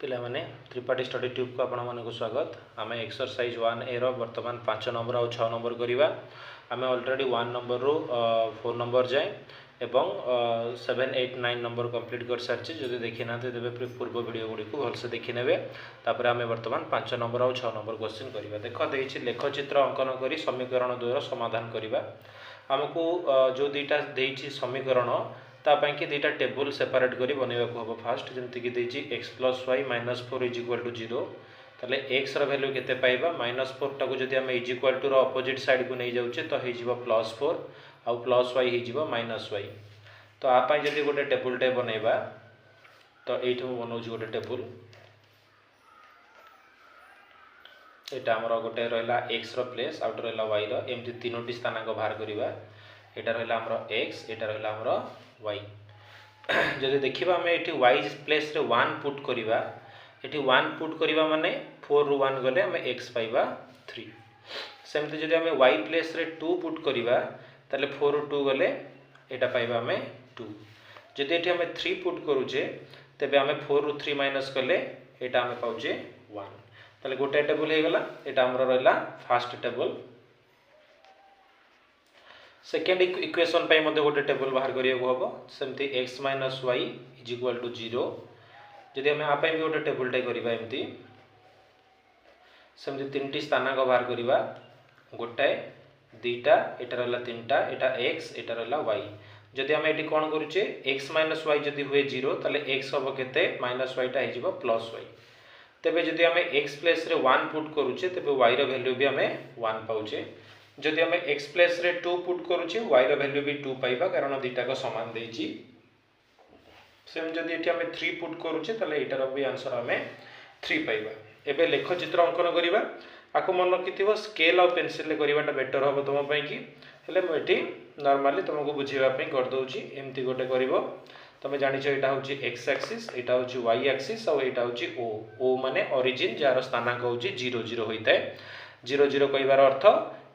पिला माने Tripathi study tube को आपण मानक स्वागत। आम एक्सरसाइज 1A रो वर्तमान 5 नंबर और 6 नंबर करिवा। आम ऑलरेडी 1 नंबर रो 4 नंबर जाए एवं 7, 8, 9 नंबर कंप्लीट कर सारी। जदि देखी ना तेज पूर्व वीडियो गुड़ी को भलसे देखी ने। आम वर्तमान 5 नंबर और 6 नंबर क्वेश्चन करवा। देख देछि लेखचित्र अंकन करी समीकरण 2 समाधान करवा। आमको जो दुईटा देछि समीकरण तापाई कि दुईटा टेबल सेपरेट करी बनइबा को हम फास्ट जमती कि देछि x + y - 4 = 0। ताले x रो वैल्यू केते पाइबा -4 टाको जदि हम = रो अपोजिट साइड को नहीं जाउचे तो हे जिवो +4 आउ +y हे जिवो -y। तो आ पाई जदि गोटे टेबल टे बनइबा तो एठो बनौछि गोटे टेबल। एटा हमर गोटे रहला x रो प्लेस आउट रहला y रो एमति तीनोटी स्थानांक बाहर करिवा। एटा रहला हमर x एटा रहला हमर y। जदि देखिबा हमें एठी y प्लेस रे 1 पुट करिवा। एठी 1 पुट करिवा माने 4 रु 1 गले हमें x पाइबा 3। सेमते जदि हमें y प्लेस रे 2 पुट करिवा ताले 4 रु 2 गले एटा पाइबा हमें 2। जदि एठी हमें 3 पुट करूचे तबे हमें 4 रु 3 माइनस कले एटा हमें पाउचे 1। ताले गोटे टेबल हे गला। एटा हमर रहला फर्स्ट टेबल। सेकेंड इक्वेशन पाई मध्य गोटे टेबल बाहर करिया को हबो। सेमती x - y = 0। जदि हम आ पाई भी गोटे टेबल टाइ करिबा एमती सेमती तीनटी स्थानांक बाहर करिबा। गोटाए दुईटा एटा रहला तीनटा एटा x एटा रहला y। जदि हम एटी कोन करूचे x - y जदि हुए 0 ताले x हबो केते -y टा हे जिवो +y। तबे जदि हम x प्लेस रे 1 पुट करूचे तबे y रो वैल्यू भी हमें 1 पाउचे। जदि हम x प्लेस रे 2 पुट करूचे y रो वैल्यू भी 2 पाइबा कारण दुईटा को समान देछि। सेम जदि एठी हम 3 पुट करूचे ताले एटार भी आंसर हमें 3 पाइबा। एबे लेखचित्र अंकन करिबा। आको मन रखिथिबो स्केल और पेंसिल ले करिबाटा बेटर हबो तुम पई कि हेले म एठी नॉर्मली तुमको बुझिबा पई कर दोछि। एमती गोटे करिवो। तमे जानिछो एटा होछि x एक्सिस एटा होछि y एक्सिस और एटा होछि o माने ओरिजिन जार स्थानांक होछि 0 0 होइताय। 0 0 कहिबार अर्थ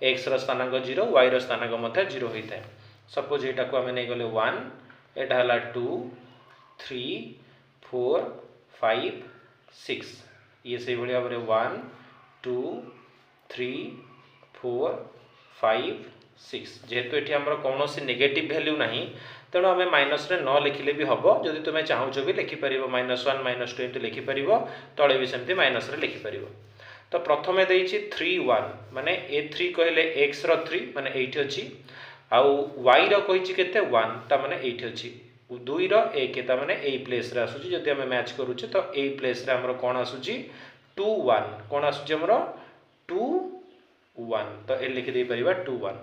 x रो स्थानांक 0 y रो स्थानांक मते 0 होइताय। सपोज एटा को हमें नै गले 1 एटा हला 2 3 4 5 6 ये से भली भाबरे 1 2 3 4 5 6। जेहेतु एठी हमर कोनोसी नेगेटिव वैल्यू नाही तेणु आम माइनस रे न लिखिले भी हम। जदि तुम्हें चाहूच भी लिखिपर -1 -2 एमती लिखिपर तले भी सेमती माइनस रे लिखिपर। तो प्रथमे देछि 3 1 माने ए 3 कहले x रो 3 माने 8 अछि आउ y रो कहिछि केते 1 ता माने 8 अछि। 2 रो 1 ता माने ए प्लेस रे आसुछि। जदि हम मैच करूचे तो ए प्लेस रे हमर कोन आसुछि 2 1 कोन आसुछि हमर 2 1 तो ए लिखि दे परिबा 2 1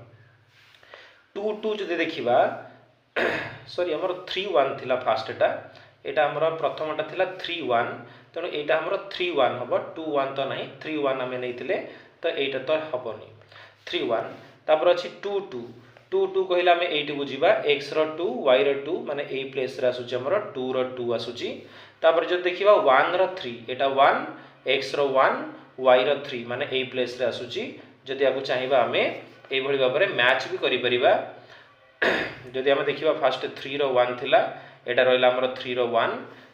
2 2 जदि देखिबा सॉरी हमर 3 1 थिला फास्ट एटा हमर प्रथमटा थिला 3 1 तेणु एटा हमर 3 1 हबो 2 1 तो नाही 3 1 हमें नैतिले तो एटा तो हबोनी 3 1। तापर अछि 2 2 2 2 कहिला हमें 8 बुझिबा x रो 2 y रो 2 माने ए प्लेस रे आसुछि हमर 2 रो 2 आसुछि। तापर जदि देखिबा 1 रो 3 एटा 1 x रो 1 y रो 3 माने ए प्लेस रे आसुछि। जदि आकु चाहिबा हमें ए भली भाबरे मैच भी करि परिबा। जदि हम देखिबा फास्ट 3 रो 1 थिला एटा रहला हमर 3 रो 1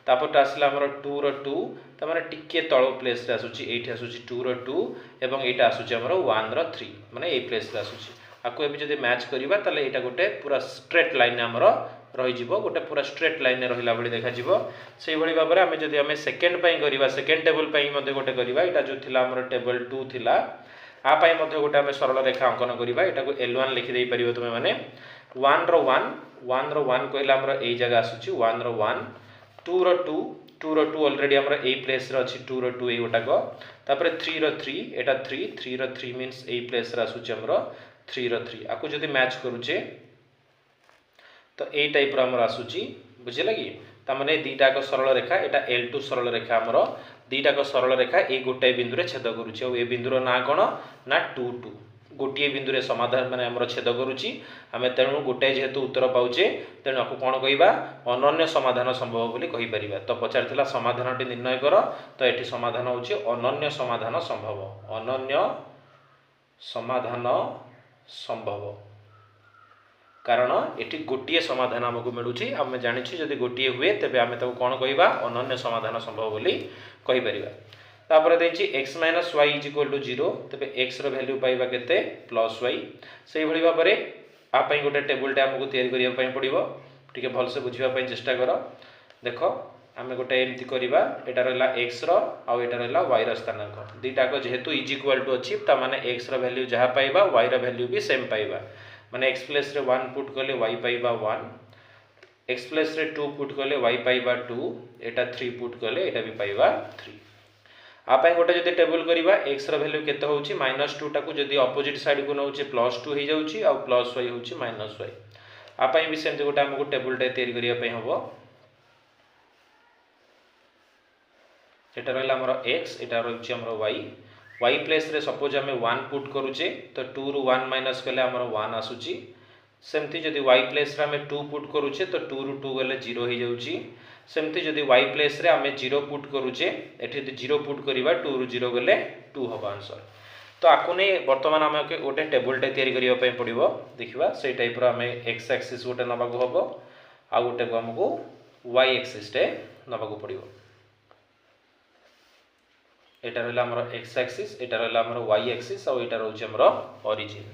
तापर आसला हमर 2 रो 2 त माने टिके तळ प्लेस रे आसुछि एठी आसुछि 2 रो 2 एवं एटा आसुछि हमर 1 रो 3 माने ए प्लेस रे आसुछि। आको एबे जदि मैच करिबा ताले एटा गोटे पूरा स्ट्रेट लाइन हमर रहि जिवो गोटे पूरा स्ट्रेट लाइन रे रहिला बळी देखा जिवो। सेही भली भाबरे हमें जदि हमें सेकंड पई करिबा सेकंड टेबल पई मध्ये गोटे करिबा एटा जो थिला हमर टेबल 2 थिला आ पई मध्ये गोटे हमें सरल रेखा अंकन करिबा। एटा को L1 लिखि देई परिबो तुमे माने 1 रो 1 कहला हमर ए जगह आसुछि 1 रो 1 2 रो 2 रो 2 ऑलरेडी हमर ए प्लेस रे अछि 2 रो 2 ए गोटा को। तापर 3 रो 3 एटा 3 रो 3 मींस ए प्लेस रे आसुछि हमर 3 रो 3। आकु जदि मैच करूचे तो ए टाइप रो हमर आसुछि बुझिला कि ता माने दीटा को सरल रेखा एटा L2 सरल रेखा हमर दीटा को सरल रेखा ए गोटे बिंदु रे छेद करूछि और ए बिंदु रो ना कोन ना 2 2 गोटे बिंदु रे समाधान माने हमर छेद करूछि। हमें तेणु गोटे जेहेतु उत्तर पाउचे तेणु आकु कोन कहिबा अनन्य समाधान संभव बोली कहि परिबा। तो पचारथिला समाधानटी निर्णय कर तो एठी समाधान होछि अनन्य समाधान संभव अनन्य समाधान संभव। कारण एटी गोटे समाधान आमको मिलूँ आम जानी जदि गोटे हुए तेज आम कौन कहवा अनन्य समाधान संभव बोली कहीपर देखिए x minus y is equal to 0 तेज एक्स रैल्यू पाइबा के प्लस वाई से भाव में आप गोटे टेबुलटे आमको या पड़ो टे भलसे बुझापी चेष्टा कर देख आम गोटे एमती करवा यहाँ रहा एक्स रहा रहा वाई स्थानांक दुटाक जेहेतु इज इक्वल टू अच्छी ताने एक्स रैल्यू जहाँ पाइबा वाई रैल्यू भी सेम पाइबा माने एक्स प्लेस रे 1 पुट कले वाई पाइबा 1 एक्स प्लेस रे 2 पुट कले वाई पाइबा 2 एटा 3 पुट कले एटा भी पाइबा 3 आप गोटे जब टेबल करवा एक्स रैल्यू केते होउची -2 टाकू जदि अपोजिट साइड को नौचे +2 हो जाउची आ प्लस वाई होउची -y आप भी सेमती गोटे हमको टेबुलटे तैयारी करिया हम एटा रहा आमर एक्स एटा रही आमर वाई वाई प्लेस रे सपोज आम 1 पुट करुचे तो 2 रु 1 माइनस कले आमर 1 आसूची सेमती जदि वाई प्लेस रे आम 2 पुट करुचे तो 2 रु 2 गले 0 हो जाउची सेमती जदि वाई प्लेस रे आम 0 पुट करुचे एठी जदि 0 पुट करबा 2 रु 0 गले 2 होबा आंसर तो आकु नै वर्तमान आम गोटे टेबुलटे तैयारी करिया पय पड़िबो देखिबा सेई टाइप रो आम एक्स एक्सिस गोटे नबा को हबो आ गोटे को हमको वाई एक्सिस टे नबा को पड़िबो एटा रहा आमर एक्स एक्सिस एटा रहा आमर वाई एक्सिस और एटा रोचे आमर ओरिजिन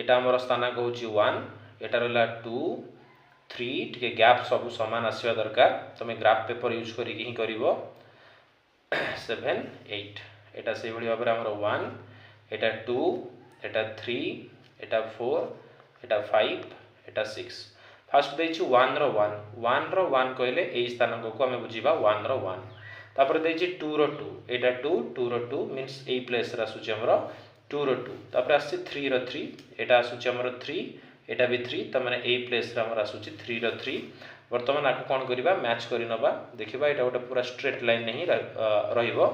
एटा आमर स्थानांक होची 1 एटा रहा 2 3 टिके गैप सब समान आसीबा दरकार तमे ग्राफ पेपर यूज करिक ही करिवो 7 8 एटा से भली भाबरे आमर 1 एटा 2 एटा 3 एटा 4 एटा 5 एटा 6 फास्ट देछि 1 रो 1 रो 1 कहले एई स्थानांक को हमें बुझिबा 1 रो 1 तापर देछि 2 रो 2 एटा 2 रो 2 मींस ए प्लेस रा आसुची हमर 2 रो 2 तापर आसी 3 रो 3 एटा आसुची हमर 3 एटा भी 3 त माने ए प्लेस रा हमर आसुची 3 रो 3 वर्तमान आको कोन करिबा मैच करि नबा देखिबा एटा गोटे पूरा स्ट्रेट लाइन नहीं रहिबो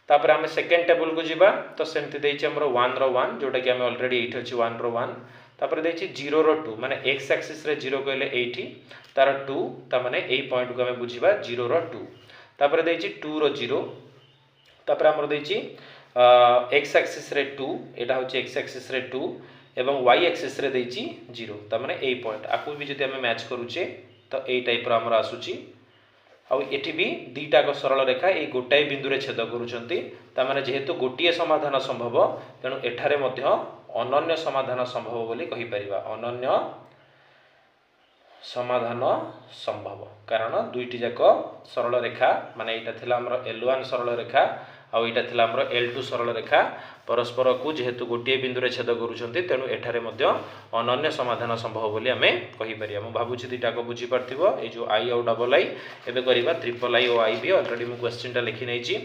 तापर हम सेकंड टेबल को जिबा तो सेमति देछि हमर 1 रो 1 जोटा कि हम ऑलरेडी 8 अछि 1 रो 1 तापर देछि 0 रो 2 माने एक्स एक्सिस रे 0 कहले 80 तार 2 त माने ए पॉइंट को हम बुझिबा 0 रो 2 तापर देछि 2 रो 0 तापर हमर देछि एक्स एक्सिस रे 2 एटा होछि एक्स एक्सिस रे 2 एवं वाई एक्सिस रे देछि 0 त माने ए पॉइंट आकु भी जदि हम मैच करूचे तो ए टाइप रो हमर आसुची आ एठी भी दुईटा को सरल रेखा ए गोटाई बिंदु रे छेद करूछंती त माने जेहेतु गोटिए समाधान संभव तेनु एठारे मध्य अनन्य समाधान संभव बोली कहि परिबा अनन्य समाधान संभव कारण दुईटी जाक सरल रेखा माने एटा थिला हमर L1 सरल रेखा आ एटा थिला हमर L2 सरल रेखा परस्पर को जेहेतु गोटे बिंदु रे छेद करूछंती तेनु एठारे मध्य अनन्य समाधान संभव बोली हमें कहि परिया हम भाबुछि दुईटा को बुझी परथिबो ए जो आई और डबल आई एबे करिबा ट्रिपल आई और आई भी ऑलरेडी मु क्वेश्चन टा लिखि नैछि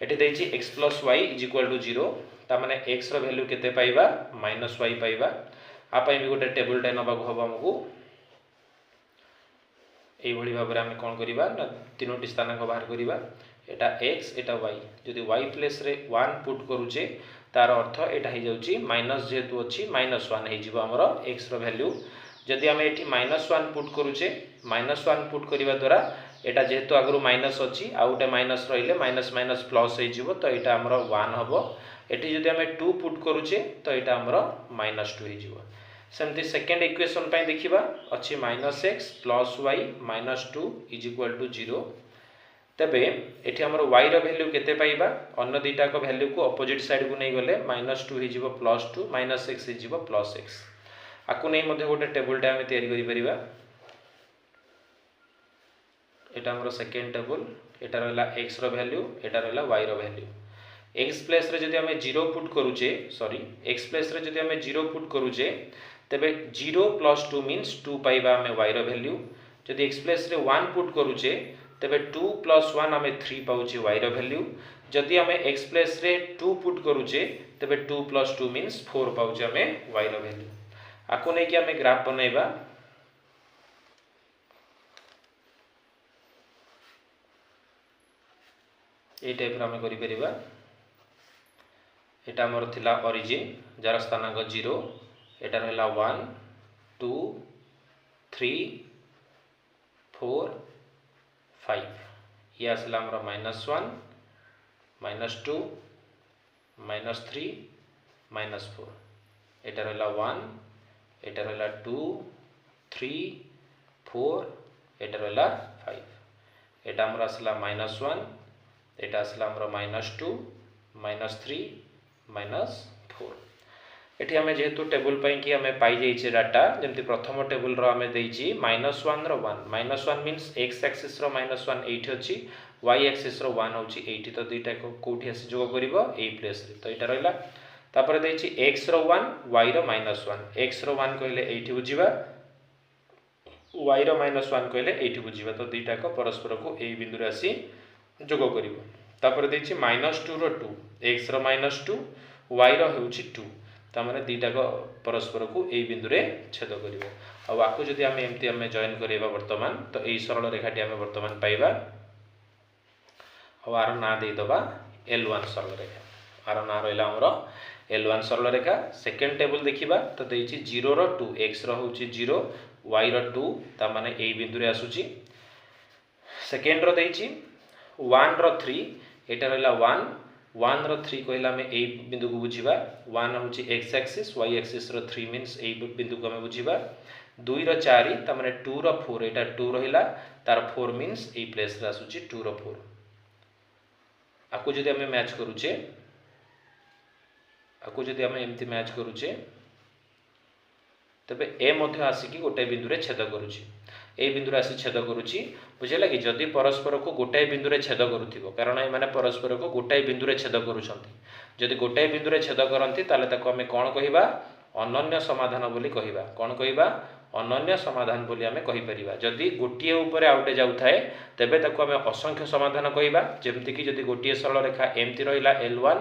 एठी देछि x + y = 0 ता माने x रो वैल्यू केते पाइबा -y पाइबा आ पई भी गोटे टेबल टा नबा को हबो हमकु एई भली भाबरे हम कोन करिबा ना तीनोटी स्थानांक बाहर करिबा एटा x एटा y जदि y प्लेस रे 1 पुट करूचे तार अर्थ एटा हे जाउची माइनस जेतु अछि -1 हे जिवो हमरो x रो वैल्यू जदि हम एठी -1 पुट करूचे -1 पुट करिबा द्वारा एटा जेतु आगरु माइनस अछि आ उटे माइनस रहिले माइनस माइनस प्लस हे जिवो तो एटा हमरो 1 हबो एठी जदि हम 2 पुट करूचे तो एटा हमरो -2 हे जिवो सेमती सेकेंड इक्वेशन पाई देखिबा अछि -x + y -2 = 0 तबे एठी हमर y रो वैल्यू केते पाइबा अन्य दुईटा को वैल्यू को अपोजिट साइड को नै गले -2 हे जिवो +2 -x हे जिवो +x आकु नै मध्ये गोटे टेबल टा हम तयारी करि परिबा एटा हमर सेकेंड टेबल एटा रहला x रो वैल्यू एटा रहला y रो वैल्यू x प्लेस रे जदि हम 0 पुट करूचे सॉरी x प्लेस रे जदि हम 0 पुट करूचे तबे 0 + 2 मींस 2 पाइबा हमें y रो वैल्यू जदि x प्लेस रे 1 पुट करूचे तबे 2 + 1 हमें 3 पाउची y रो वैल्यू जदि हमें x प्लेस रे 2 पुट करूचे तबे 2 + 2 मींस 4 पाउची हमें y रो वैल्यू आको नै कि हमें ग्राफ बनाइबा ए टाइप रो हमें करि परिबा एटा हमर थिला ओरिजिन जार स्थानांक 0 एटा रहला 1 2 3 4 5 ये आसला हमर -1 -2 -3 -4 एटा रहला 1 एटा रहला 2 3 4 एटा रहला 5 एटा हमर आसला -1 एटा आसला हमर -2 -3 -4 एठी हमें जेहेतु टेबल पई कि हमें पाई जाइछे डाटा जेमति प्रथम टेबल रो हमें देइछि -1 रो 1 -1 मींस x एक्सिस रो -1 एठी अछि y एक्सिस रो 1 होछि एठी तो दुईटा कोठी आसी जोग करिवो ए प्लेस रे तो एटा रहला तापर देइछि x रो 1 y रो -1 x रो 1 कहले एठी बुझिबा y रो -1 कहले एठी बुझिबा तो दुईटा को परस्पर को ए बिंदु रे आसी जोग करिवो तापर देइछि -2 रो 2 x रो -2 y रो होछि 2 तामाने दीटा को परस्पर को ए बिंदु रे छेद करिवो आ वाकु जदि हम एम्ति हम जॉइन करेबा वर्तमान तो एई सरल रेखाटी हम वर्तमान पाइबा आर ना दे दबा L1 सरल रेखा आर ना रहला हमरो L1 सरल रेखा सेकंड टेबल देखिबा तो देइछि 0 रो 2 x रो होछि 0 y रो 2 तामाने ए बिंदु रे आसुछि सेकंड रो देइछि 1 रो 3 एटा रहला 1 रो 3 कहला में ए बिंदु को बुझिबा 1 होछि x एक्सिस y एक्सिस रो 3 मींस ए बिंदु को हम बुझिबा 2 रो 4 त माने 2 रो 4 एटा 2 रहिला तार 4 मींस ए प्लेस रे आसुछि 2 रो 4 आकु जदि हम मैच करूचे एमती मैच करूचे तबे ए मध्य आसिकी गोटे बिंदु रे छेद करूची ए बिंदु रे आसी छेद करूची बुझेला कि जदि परस्पर को गोटे बिंदु रे छेद करूथिबो कारण ए माने परस्पर को गोटे बिंदु रे छेद करूछंती जदि गोटे बिंदु रे छेद करंती ताले ताको हमें कोन कहिबा अनन्य समाधान बोली कहिबा कोन कहिबा अनन्य समाधान बोली हमें कहि परिबा जदि गोटिए ऊपर आउटे जाउ थाए तबे ताको हमें असंख्य समाधान कहिबा जेमति कि जदि गोटिए सरल रेखा एमति रहिला L1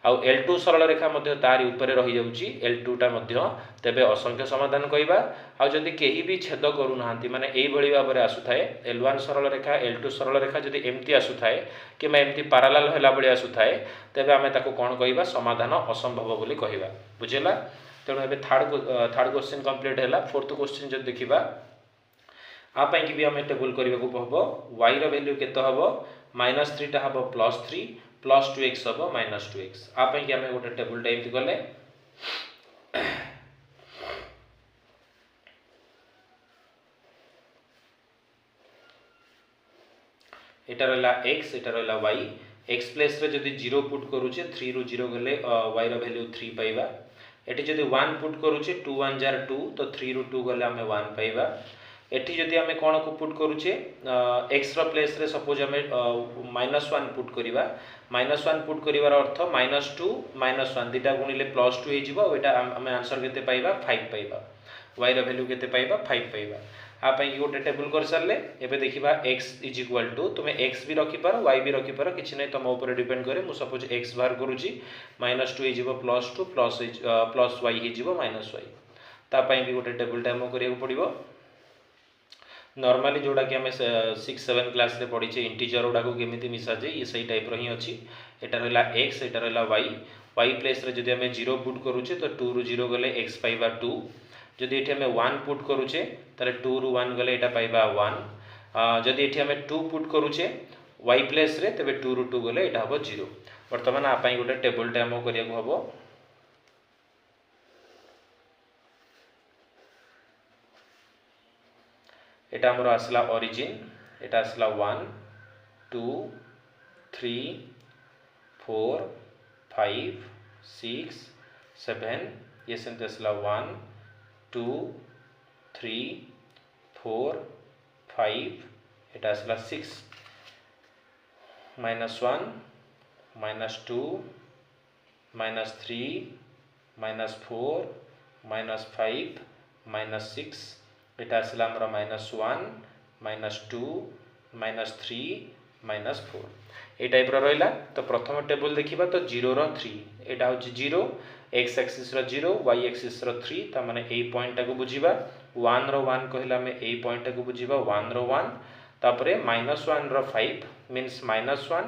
आउ L2 सरल रेखा मध्य तारि ऊपर रहि जाउची L2 टा मध्य तबे असंख्य समाधान कहिबा आउ जदि केही भी छेद करू नाहंती माने एई भली भाबरे आसु थाए L1 सरल रेखा L2 सरल रेखा जदि एमति आसु थाए कि मैं एमति पैरेलल होला बळी आसु थाए तबे हमें ताको कोन कहिबा समाधान असंभव बोली कहिबा बुझेला तेणु ए थर्ड क्वेश्चन कंप्लीट है फोर्थ क्वेश्चन जो देखा आपी कि भी आम टेबल करने को हम y रैल्यू केते हम -3 टा हम +3 + 2x हम -2x आपी कि आम गोटे टेबल टाइप गले एटा रहला x एटा रहला y x प्लेस रे जदि 0 पुट करूचे 3 रु 0 गले y रो वैल्यू 3 पाइबा एटी जदि 1 पुट करूचे 2 1 जार 2 तो 3 रु 2 गले हमें 1 पाइबा एटी जदि हमें कोन को पुट करूचे x रो प्लेस रे सपोज हमें -1 पुट करिबा -1 पुट करिवार अर्थ -2 -1 दीटा गुणिले +2 हे जिवो एटा हमें आंसर केते पाइबा 5 पाइबा y रो वैल्यू केते पाइबा 5 पाइबा आपई गोटे टेबल कर सारे एबे देखिबा x = तुमे x भी रखि पारो y भी रखि पारो किछि नै तम ऊपर डिपेंड करे मु सपोज x बाहर करूची -2 हे जिवो +2 प्लस y हे जिवो -y ता पई भी गोटे टेबल टाइम करिया पड़िबो नॉर्मली जोड़ा कि हमें 6 7 क्लास रे पढ़ी छे इंटीजर उडा को केमिति मिसा जे ये सही टाइप रो ही अछि एटा रहला x एटा रहला y प्लेस रे जदि हमें 0 पुट करूचे तो 2 रु 0 गले x पाइबा 2 जदि एठी हमें 1 पुट करूचे ताले 2 रु 1 गले एटा पाइबा 1 जदि एठी हमें 2 पुट करूचे y प्लेस रे तबे 2 रु 2 गले एटा हबो 0 वर्तमान आपई गोटे टेबल टाइम करिया को हबो एटा हमर आसला ओरिजिन एटा आसला 1 2 3 4 5 6 7 ये सेंते आसला 1 2 3 4 5 एटा आसला 6 -1 -2 -3 -4 -5 -6 एटा आसला हमरा -1 -2 -3 -4 ए टाइप रहिला तो प्रथम टेबल देखिबा तो 0 रो 3 एटा हो 0 x एक्सिस रो 0 y एक्सिस रो 3 त माने ए पॉइंट को बुझिबा 1 रो 1 कहला में ए पॉइंट को बुझिबा 1 रो 1 तापरे -1 रो 5 मींस -1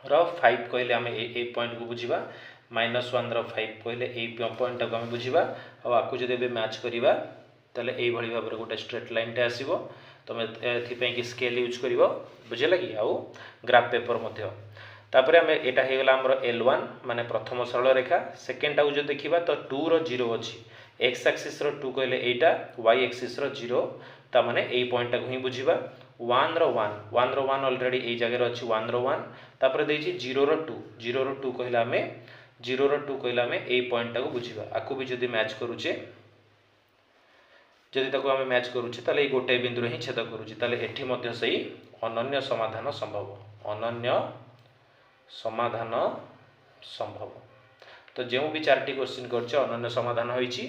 रो 5 कहले हम ए पॉइंट को बुझिबा -1 रो 5 कहले ए पॉइंट को हम बुझिबा आ आकु जदि बे मैच करिबा तले एई भली भाबरे गोटे स्ट्रेट लाइन टे आसीबो तमे एथि पे कि स्केल यूज करिवो बुझे लगी आउ ग्राफ पेपर मध्य तापरे हम एटा हे गेला हमर L1 माने प्रथम सरल रेखा सेकंड आउ जो देखिबा तो 2 रो 0 अछि एक्स एक्सिस रो 2 कहले एटा वाई एक्सिस रो 0 ता माने एई पॉइंट टाको ही बुझिबा 1 रो 1 ऑलरेडी एई जगह रो अछि 1 रो 1 तापर देछि 0 रो 2 कहला हमें 0 रो 2 कहला हमें एई पॉइंट टाको बुझिबा आकु भी जदी मैच करूचे जदि ताको आमे मैच करूचे ताले एई गोटे बिंदु रे ही छेद करूचे ताले एठी मध्ये सही अनन्य समाधान संभव तो जो भी 4टी क्वेश्चन करछे अनन्य समाधान होईची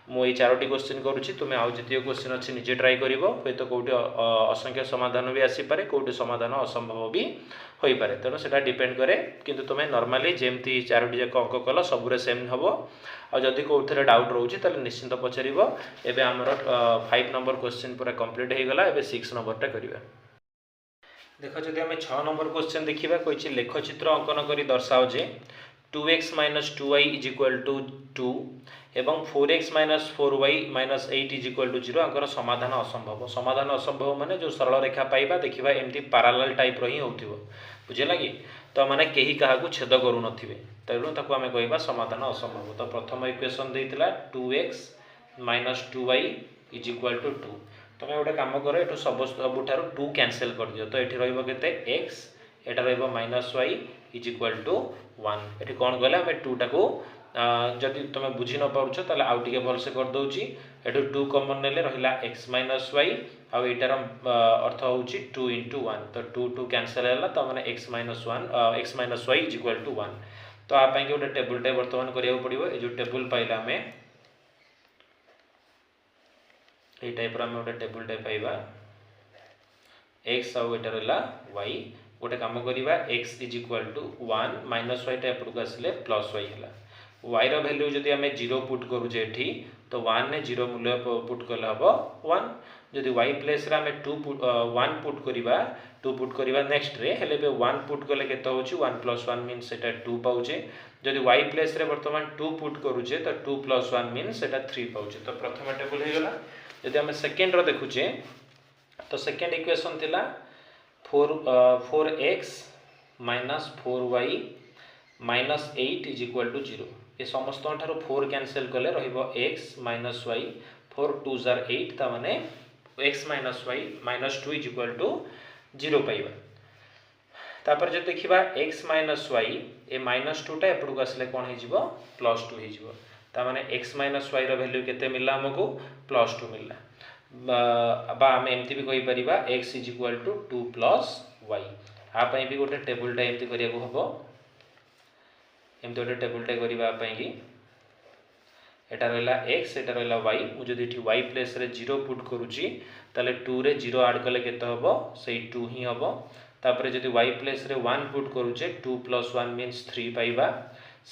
मु एई 4टी क्वेश्चन करूची तुमे आउ जतिय क्वेश्चन अछि निजे ट्राई करिवो होय तो कोठी असंख्य समाधान भी आसी पारे कोठी समाधान असंभव भी होई पारे तेनो सेटा डिपेंड करे किंतु तुमे नॉर्मली जेमती 4टी जक अंक कल सबुरे सेम हबो आ जदि कोथरे डाउट रहउची ताले निश्चित पचारिबो एबे हमर 5 नंबर क्वेश्चन पूरा कंप्लीट हे गला एबे 6 नंबर टा करिवा देखो जदि हमें 6 नंबर क्वेश्चन देखिबा कोइछि लेखचित्र अंकन करी दर्शाओ जे 2x minus 2y is equal to 2 एवं 4x minus 4y minus 8 is equal to 0 Anchor समाधान असंभव माने जो सरल रेखा पाइबा देखिबा एमती पैरेलल टाइप रही होथिबो बुझिला कि तो माने केही काहा को छेद करू नथिबे तेणु ताको हमें कहबा समाधान असंभव तो प्रथम equation देइतला 2x minus 2y is equal to 2 तमे ओटा काम करो एटु सबुठारु 2 कैंसिल कर दियो तो एठी रहइबो केते x Etah रहइबो -y is equal to 1 एठी कोन गले हमें 2 टाको जदि तुमे बुझी न पाउछ ताले आउ टिके भल से कर दउची एठु 2 कॉमन नेले रहिला x y आ एटार अर्थ होउची 2 into 1 तो 2 2 कैंसिल हैला त माने x y is equal to 1 तो आ पई के ओटा टेबल टे वर्तमान करिया पड़िबो ए जो टेबल पाइला हमें ए टाइप रा हमें ओटा टेबल टे पाइबा x आ एटार हैला y गोटे काम करिबा x is equal to 1 minus y टा एपडू आसले प्लस y हला y रो वैल्यू जदि हमें 0 पुट करू जे एठी तो 1 ने 0 मूल्य पुट करले हबो 1 जदि y प्लेस रे हमें 1 पुट करिबा नेक्स्ट रे हेले बे 1 पुट करले केते होची 1 + 1 मींस सेटा 2 पाउचे जदि y प्लेस रे वर्तमान 2 पुट करू जे तो 2 + 1 मींस सेटा 3 पाउचे तो प्रथम टेबल हे गला जदि हमें सेकंड रो देखुचे तो सेकंड इक्वेशन थिला 4x minus 4y minus 8 is equal to 0 ये समस्त ठारो 4 कैंसिल कले रहिबो x minus y 4 2s are 8 ता माने x minus y minus 2 is equal to 0 पाइबा तापर जे देखिबा x minus y ए -2 टा एपडू आसले कोन हे जिवो +2 हे जिवो ता माने x minus y रो वैल्यू केते मिलला हमकु +2 मिलला बा हम एमती भी कहि परिबा x is equal to 2 plus y आ पई भी गोटे टेबल टा एमती करिया को हबो एमती गोटे टेबल टा करिबा पई कि एटा रहला x एटा रहला y मु जदि एठी y प्लेस रे 0 पुट करूची ताले 2 रे 0 ऐड कले केते हबो सेही 2 ही हबो तापरे जदि y प्लेस रे 1 पुट करूचे 2 + 1 मींस 3 पाइबा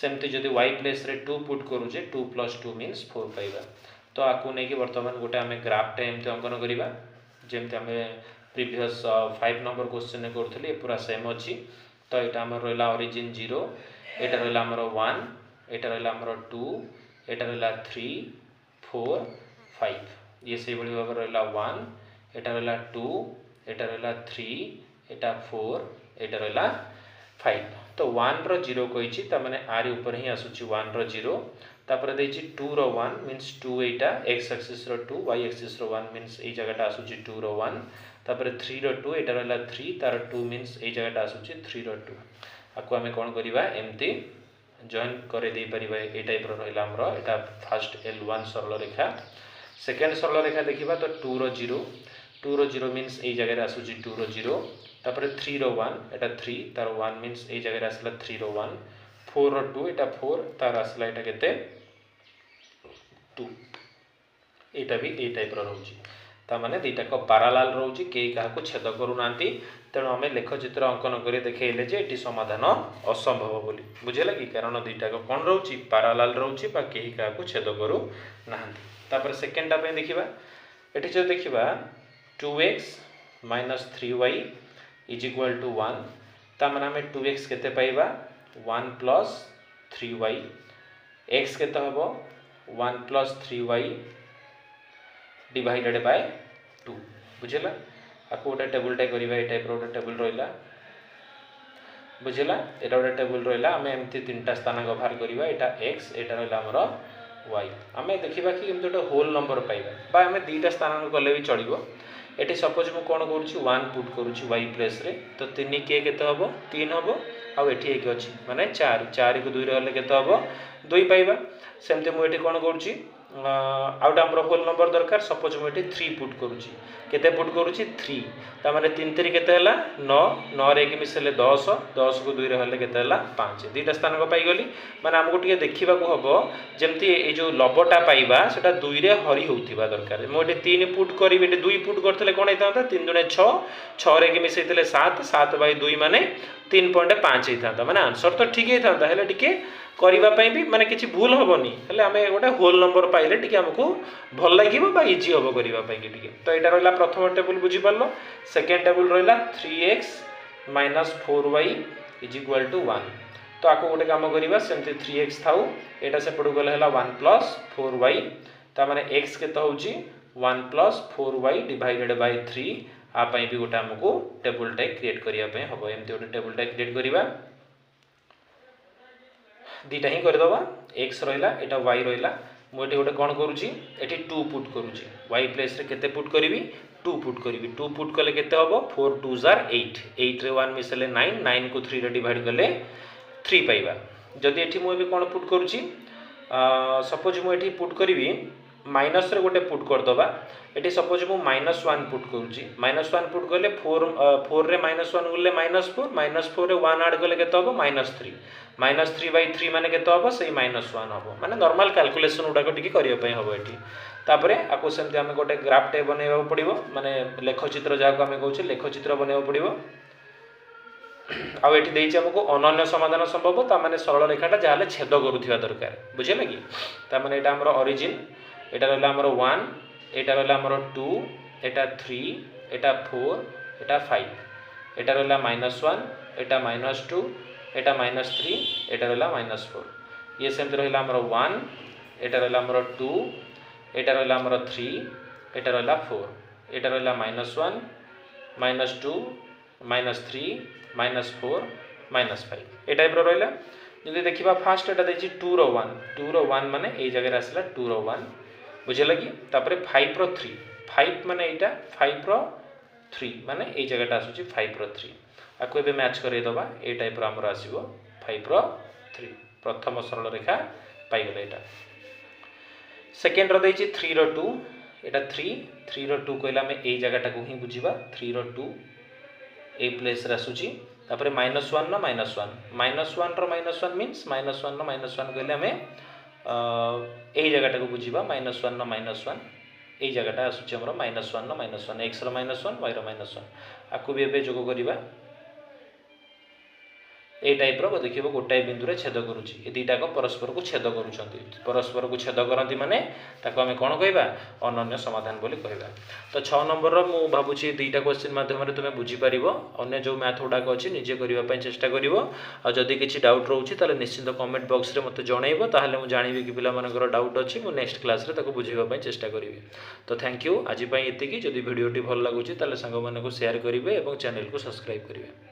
सेमती जदि y प्लेस रे 2 पुट करूचे 2 + 2 मींस 4 पाइबा तो आकु नै कि वर्तमान गोटे हमें ग्राफ टा एमते अंकन करिबा जेमते हमें प्रीवियस 5 नंबर क्वेश्चन ने करथली पूरा सेम अछि तो एटा हमर रहला ओरिजिन 0 एटा रहला हमर 1 एटा रहला हमर 2 एटा रहला 3 4 5 ये से बड़ी भाग रहला 1 एटा रहला 2 एटा रहला 3 एटा 4 एटा रहला 5 तो 1 रो 0 कहिछि त माने आरी ऊपर ही आसुछि 1 रो 0 तापर देछि 2 रो 1 मींस 2 एटा x एक्सिस रो 2 y एक्सिस रो 1 मींस ए जगहटा आसुछि 2 रो 1 तापर 3 रो 2 एटा रहला 3 तार 2 मींस ए जगहटा आसुछि 3 रो 2 आकु हमें कोन करिबा एम्ति जॉइन करे दे परिबा ए टाइप रो रहला हमरो एटा फर्स्ट L1 सरल रेखा सेकंड सरल रेखा देखिबा तो 2 रो 0 मींस ए जगह आसुछि 2 रो 0 तापर 3 रो 1 एटा 3 तार 1 मींस ए जगह आसला 3 रो 1 4 रो 2 एटा 4 तार आसला एटा केते 2 एटा भी ए टाइप रो रहउची ता माने दीटा को पैरेलल रहउची के काहा को छेद करू नांती तेणु हमें लेखचित्र अंकन करे देखेले जे एटी समाधान असंभव बोली बुझेला कि कारण दीटा को कोन रहउची पैरेलल रहउची बा के काहा को छेद करू नांती तापर सेकंड पे देखिबा एटी जो देखिबा 2x minus 3y is equal to 1 ता माने हमें 2x केते पाइबा 1 plus 3y x केते हबो 1 plus 3y divided by 2 बुझेला आको गोटे टेबल टा करिबा ए टाइप रो गोटे टेबल रोइला बुझेला एटा गोटे टेबल रोइला हमें एमती तीनटा स्थान कभार करिबा एटा x एटा रहला हमरो y आम देखा कि गोटे होल नंबर पाइबा आम दुईटा स्थान गले भी चलो ये सपोज मुझे कौन करुँच 1 पुट करुँच y प्लेस रे तो 3 के हम 3 हम आठी एक अच्छी माने 4 4 को 2 रे के हम 2 पाइबा सेमती मुझे कौन करुँच आउटा आमर होल नंबर दरकार सपोज मुझे 3 पुट करुँची केते पुट करुँची 3 तामाने 3 3 केते हला 9 9 रे 1 मिसेले 10 10 को 2 रे हले केते हला 5 दुईटा स्थान को पाइगली माने हमको टिके देखिबा को हबो जेमती ए जो लबटा पाइबा सेटा 2 रे हरि होउथिबा दरकार मोटे 3 पुट करी बेटे 2 पुट करथले कोन हेतांता 3 दुने 6 6 रे 1 मिसेइतले 7 7 बाय 2 माने 3.5 हेतांता माने आंसर तो ठीक हेतांता हेले टिके करिबा पई भी माने किछि भूल होबनी हेले आमे गोटे होल नंबर पाइले टिके हमको भल लागिबो बा इजी होबो करिबा पई टिके तो एटा रहला प्रथम टेबल बुझि पारलो सेकंड टेबल रहला 3x - 4y = 1 तो आको गोटे काम करिबा सेमते 3x थाउ एटा से पडु गले हला 1 + 4y ता माने x के तो होउची 1 + 4y डिवाइडेड बाय 3 आ पई भी गोटे हमको टेबल टाइप क्रिएट करिया पई हबो एमते गोटे टेबल टाइप क्रिएट करिबा दीटा ही करदबा x रहिला एटा y रहिला मुझे गोटे कौन करुँची एटी 2 पुट करुँची y प्लेस रे केते पुट करी 2 पुट करी 2 पुट कले केते हबो 4 2 जार 8 8 रे 1 मिसले 9 9 को 3 रे डिवाइड कले 3 पाइबा जदि एठी मुझे कौन पुट करुँची सपोज मुझे पुट करी माइनस रे गोटे पुट करदबा एटी सपोज मु -1 पुट करुँची -1 पुट कले 4 4 रे -1 गले -4 -4 रे 1 ऐड कले केते हबो -3 -3/3 माने केते हबो सेही -1 हबो माने नॉर्मल कैलकुलेशन उडा को टिके करिया पई हबो एठी तापरे आको सेमते हमें गोटे ग्राफ टे बनेबा पड़िबो माने लेखचित्र जाको हमें कहउछ लेखचित्र बनेबा पड़िबो आ एठी देइछ हमको अनन्य समाधान संभव ता माने सरल रेखाटा जाले छेद करूथिबा दरकार बुझिले कि ता माने एटा हमर ओरिजिन एटा रहला हमर 1 एटा रहला हमर 2 एटा 3 एटा 4 एटा 5 एटा रहला -1 एटा -2 एटा -3 एटा रहला -4 ये सेमते रहला हमर 1 एटा रहला हमर 2 एटा रहला हमर 3 एटा रहला 4 एटा रहला -1 -2 -3 -4 -5 ए टाइप रो रहला जदि देखिबा फास्ट एटा देछि 2 रो 1 माने ए जगह आसला 2 रो 1 बुझिला कि तापरे 5 रो 3 5 माने एटा 5 रो 3 माने ए जगहटा आसुची 5 रो 3 आको एबे मैच करे दबा ए टाइप रो हमर आसीबो 5 रो 3 प्रथम सरल रेखा पाई गेले एटा सेकंड रो देछि 3 रो 2 एटा 3 रो 2 कहला में ए जगहटा को ही बुझिबा 3 रो 2 ए प्लेस रे आसुची तापरे -1 नो -1 रो -1 मींस -1 नो -1 कहले हमें ए जगहटा को बुझिबा -1 नो -1 ए जगहटा आसुची हमरो -1 नो -1 x रो -1 y रो -1 आको भी एबे जोग करिबा ए टाइप रो देखिबो गोटाय बिंदु रे छेद करूची ए दीटा को परस्पर को छेद करूचंती परस्पर को छेद करंती माने ताको हमें कोन कहबा अनन्य समाधान बोली कहबा तो 6 नंबर रो मु भाबुची दीटा क्वेश्चन माध्यम रे तुमे बुझी परिबो अन्य जो मैथ उडा को अछि निजे करिबा पय चेष्टा करिवो आ जदी किछि डाउट रहउची ताले निश्चित कमेंट बॉक्स रे मते जणाइबो ताहाले मु जानिबे कि पिला मानकर डाउट अछि मु नेक्स्ट क्लास रे ताको बुझिबा पय चेष्टा करिवे तो थैंक यू आज पय एति कि जदी वीडियो टी भल लागुची ताले संग माने को शेयर करिवे एवं चैनल को सब्सक्राइब करिवे।